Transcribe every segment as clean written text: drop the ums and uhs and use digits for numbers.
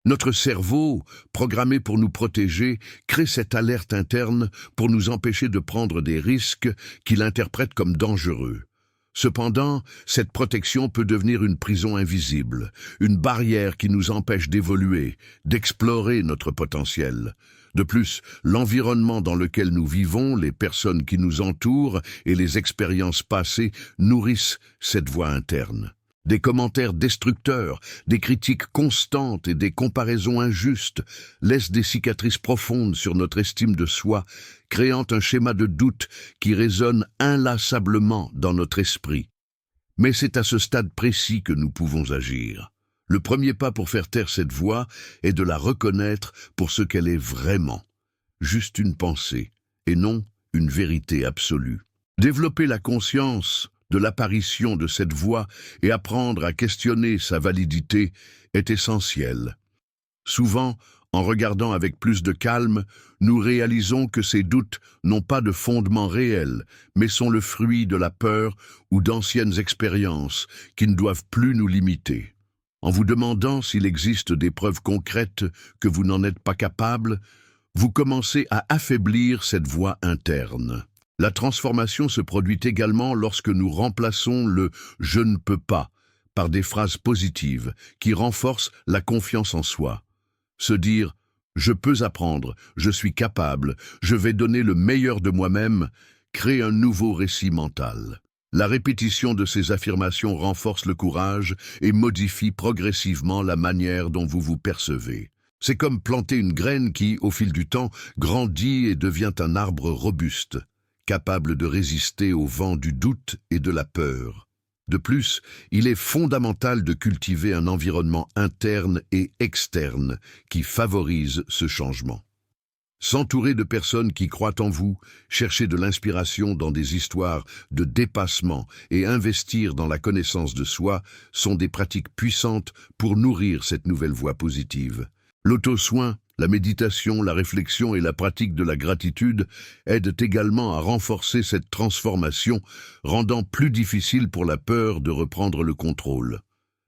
Notre cerveau, programmé pour nous protéger, crée cette alerte interne pour nous empêcher de prendre des risques qu'il interprète comme dangereux. Cependant, cette protection peut devenir une prison invisible, une barrière qui nous empêche d'évoluer, d'explorer notre potentiel. De plus, l'environnement dans lequel nous vivons, les personnes qui nous entourent et les expériences passées nourrissent cette voix interne. Des commentaires destructeurs, des critiques constantes et des comparaisons injustes laissent des cicatrices profondes sur notre estime de soi, créant un schéma de doute qui résonne inlassablement dans notre esprit. Mais c'est à ce stade précis que nous pouvons agir. Le premier pas pour faire taire cette voix est de la reconnaître pour ce qu'elle est vraiment. Juste une pensée, et non une vérité absolue. Développer la conscience de l'apparition de cette voix et apprendre à questionner sa validité est essentiel. Souvent, en regardant avec plus de calme, nous réalisons que ces doutes n'ont pas de fondement réel, mais sont le fruit de la peur ou d'anciennes expériences qui ne doivent plus nous limiter. En vous demandant s'il existe des preuves concrètes que vous n'en êtes pas capable, vous commencez à affaiblir cette voix interne. La transformation se produit également lorsque nous remplaçons le « je ne peux pas » par des phrases positives qui renforcent la confiance en soi. Se dire « je peux apprendre, je suis capable, je vais donner le meilleur de moi-même » crée un nouveau récit mental. La répétition de ces affirmations renforce le courage et modifie progressivement la manière dont vous vous percevez. C'est comme planter une graine qui, au fil du temps, grandit et devient un arbre robuste, capable de résister au vent du doute et de la peur. De plus, il est fondamental de cultiver un environnement interne et externe qui favorise ce changement. S'entourer de personnes qui croient en vous, chercher de l'inspiration dans des histoires de dépassement et investir dans la connaissance de soi sont des pratiques puissantes pour nourrir cette nouvelle voie positive. L'auto-soin, la méditation, la réflexion et la pratique de la gratitude aident également à renforcer cette transformation, rendant plus difficile pour la peur de reprendre le contrôle.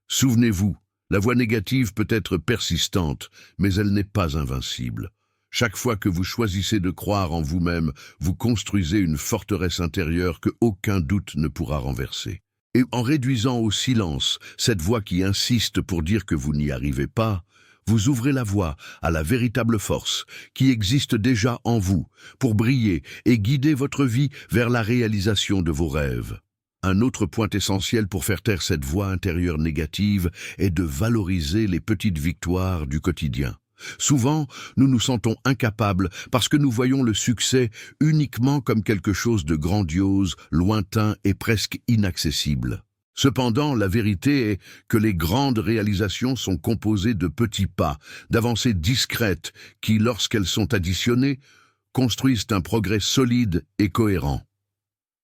Souvenez-vous, la voix négative peut être persistante, mais elle n'est pas invincible. Chaque fois que vous choisissez de croire en vous-même, vous construisez une forteresse intérieure que aucun doute ne pourra renverser. Et en réduisant au silence cette voix qui insiste pour dire que vous n'y arrivez pas, vous ouvrez la voie à la véritable force qui existe déjà en vous pour briller et guider votre vie vers la réalisation de vos rêves. Un autre point essentiel pour faire taire cette voix intérieure négative est de valoriser les petites victoires du quotidien. Souvent, nous nous sentons incapables parce que nous voyons le succès uniquement comme quelque chose de grandiose, lointain et presque inaccessible. Cependant, la vérité est que les grandes réalisations sont composées de petits pas, d'avancées discrètes qui, lorsqu'elles sont additionnées, construisent un progrès solide et cohérent.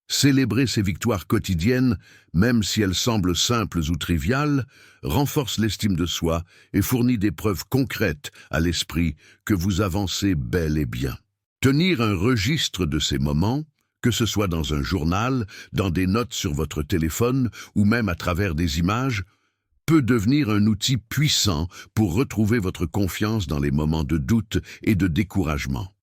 Célébrer ces victoires quotidiennes, même si elles semblent simples ou triviales, renforce l'estime de soi et fournit des preuves concrètes à l'esprit que vous avancez bel et bien. Tenir un registre de ces moments, que ce soit dans un journal, dans des notes sur votre téléphone ou même à travers des images, peut devenir un outil puissant pour retrouver votre confiance dans les moments de doute et de découragement.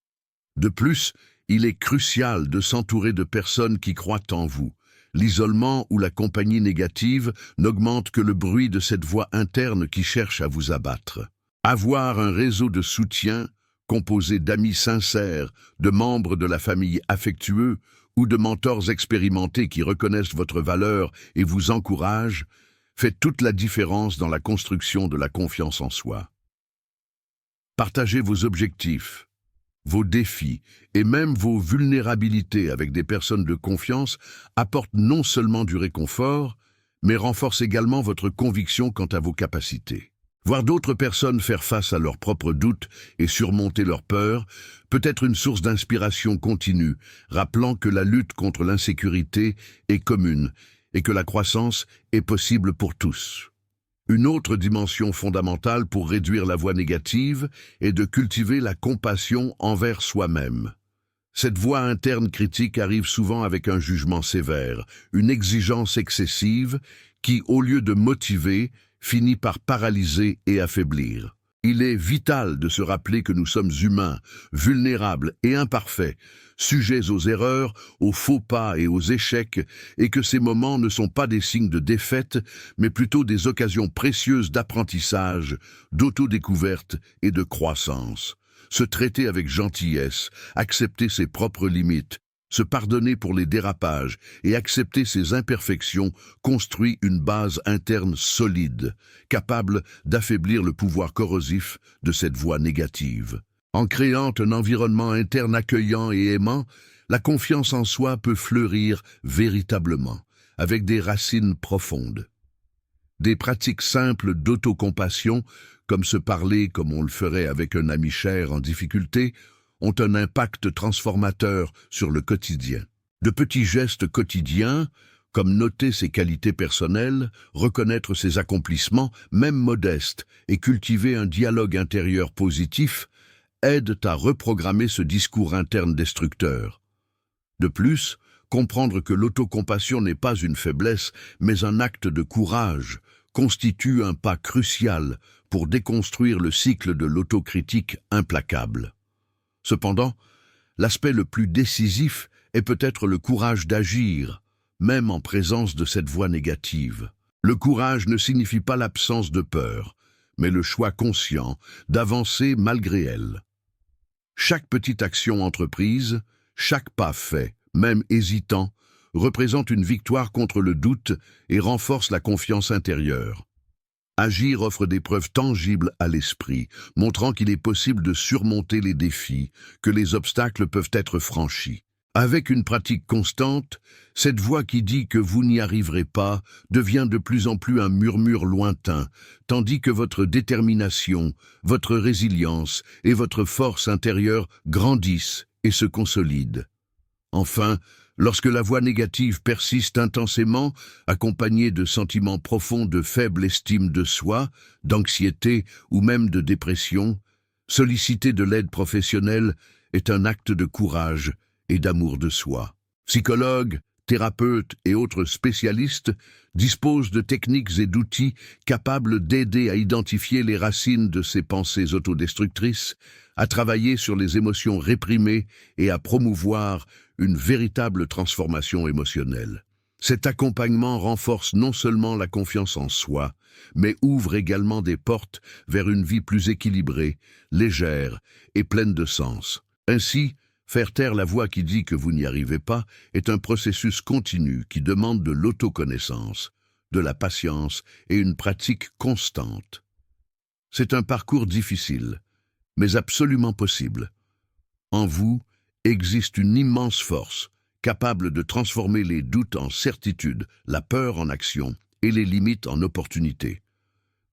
De plus, il est crucial de s'entourer de personnes qui croient en vous. L'isolement ou la compagnie négative n'augmente que le bruit de cette voix interne qui cherche à vous abattre. Avoir un réseau de soutien, composé d'amis sincères, de membres de la famille affectueux ou de mentors expérimentés qui reconnaissent votre valeur et vous encouragent, fait toute la différence dans la construction de la confiance en soi. Partagez vos objectifs, vos défis et même vos vulnérabilités avec des personnes de confiance apportent non seulement du réconfort, mais renforcent également votre conviction quant à vos capacités. Voir d'autres personnes faire face à leurs propres doutes et surmonter leurs peurs peut être une source d'inspiration continue, rappelant que la lutte contre l'insécurité est commune et que la croissance est possible pour tous. Une autre dimension fondamentale pour réduire la voix négative est de cultiver la compassion envers soi-même. Cette voix interne critique arrive souvent avec un jugement sévère, une exigence excessive qui, au lieu de motiver, finit par paralyser et affaiblir. Il est vital de se rappeler que nous sommes humains, vulnérables et imparfaits, sujets aux erreurs, aux faux pas et aux échecs, et que ces moments ne sont pas des signes de défaite, mais plutôt des occasions précieuses d'apprentissage, d'autodécouverte et de croissance. Se traiter avec gentillesse, accepter ses propres limites, se pardonner pour les dérapages et accepter ses imperfections construit une base interne solide, capable d'affaiblir le pouvoir corrosif de cette voix négative. En créant un environnement interne accueillant et aimant, la confiance en soi peut fleurir véritablement, avec des racines profondes. Des pratiques simples d'autocompassion, comme se parler comme on le ferait avec un ami cher en difficulté, ont un impact transformateur sur le quotidien. De petits gestes quotidiens, comme noter ses qualités personnelles, reconnaître ses accomplissements, même modestes, et cultiver un dialogue intérieur positif, aident à reprogrammer ce discours interne destructeur. De plus, comprendre que l'autocompassion n'est pas une faiblesse, mais un acte de courage, constitue un pas crucial pour déconstruire le cycle de l'autocritique implacable. Cependant, l'aspect le plus décisif est peut-être le courage d'agir, même en présence de cette voix négative. Le courage ne signifie pas l'absence de peur, mais le choix conscient d'avancer malgré elle. Chaque petite action entreprise, chaque pas fait, même hésitant, représente une victoire contre le doute et renforce la confiance intérieure. Agir offre des preuves tangibles à l'esprit, montrant qu'il est possible de surmonter les défis, que les obstacles peuvent être franchis. Avec une pratique constante, cette voix qui dit que vous n'y arriverez pas devient de plus en plus un murmure lointain, tandis que votre détermination, votre résilience et votre force intérieure grandissent et se consolident. Enfin, lorsque la voix négative persiste intensément, accompagnée de sentiments profonds de faible estime de soi, d'anxiété ou même de dépression, solliciter de l'aide professionnelle est un acte de courage et d'amour de soi. Psychologues, thérapeutes et autres spécialistes disposent de techniques et d'outils capables d'aider à identifier les racines de ces pensées autodestructrices, à travailler sur les émotions réprimées et à promouvoir une véritable transformation émotionnelle. Cet accompagnement renforce non seulement la confiance en soi, mais ouvre également des portes vers une vie plus équilibrée, légère et pleine de sens. Ainsi, faire taire la voix qui dit que vous n'y arrivez pas est un processus continu qui demande de l'autoconnaissance, de la patience et une pratique constante. C'est un parcours difficile, mais absolument possible. En vous existe une immense force, capable de transformer les doutes en certitude, la peur en action et les limites en opportunités.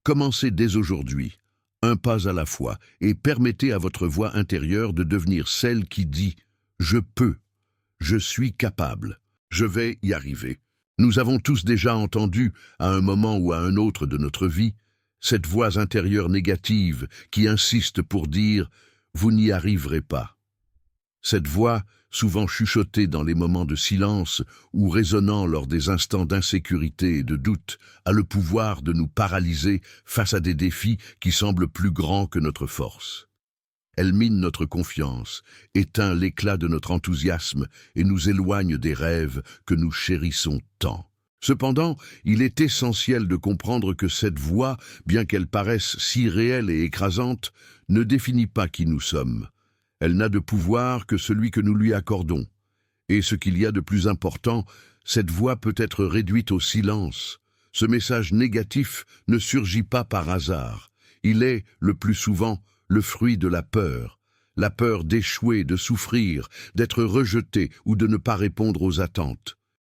Commencez dès aujourd'hui, un pas à la fois, et permettez à votre voix intérieure de devenir celle qui dit « Je peux, je suis capable, je vais y arriver ». Nous avons tous déjà entendu, à un moment ou à un autre de notre vie, cette voix intérieure négative qui insiste pour dire « Vous n'y arriverez pas ». Cette voix, souvent chuchotée dans les moments de silence ou résonnant lors des instants d'insécurité et de doute, a le pouvoir de nous paralyser face à des défis qui semblent plus grands que notre force. Elle mine notre confiance, éteint l'éclat de notre enthousiasme et nous éloigne des rêves que nous chérissons tant. Cependant, il est essentiel de comprendre que cette voix, bien qu'elle paraisse si réelle et écrasante, ne définit pas qui nous sommes. Elle n'a de pouvoir que celui que nous lui accordons. Et ce qu'il y a de plus important, cette voix peut être réduite au silence. Ce message négatif ne surgit pas par hasard. Il est, le plus souvent, le fruit de la peur d'échouer, de souffrir, d'être rejeté ou de ne pas répondre aux attentes.